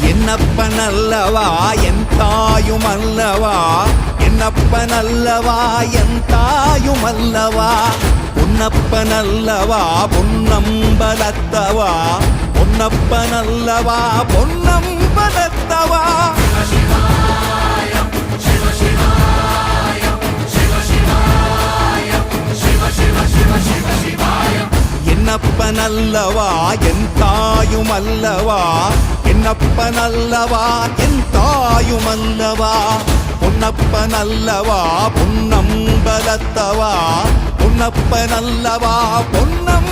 என்னப்பனல்லவா என் தாயுமல்லவா, என்னப்பனல்லவா என் தாயுமல்லவா, பொன்னப்பனல்லவா பொன்னம்பலத்தவா, பொன்னப்பனல்லவா பொன்னம்பலத்தவா. என்னப்பனல்லவா என் தாயுமல்லவா, என்னப்பனல்லவா என் தாயுமல்லவா, பொன்னப்பனல்லவா பொன்னம்பலத்தவா, பொன்னப்பனல்லவா பொன்னம்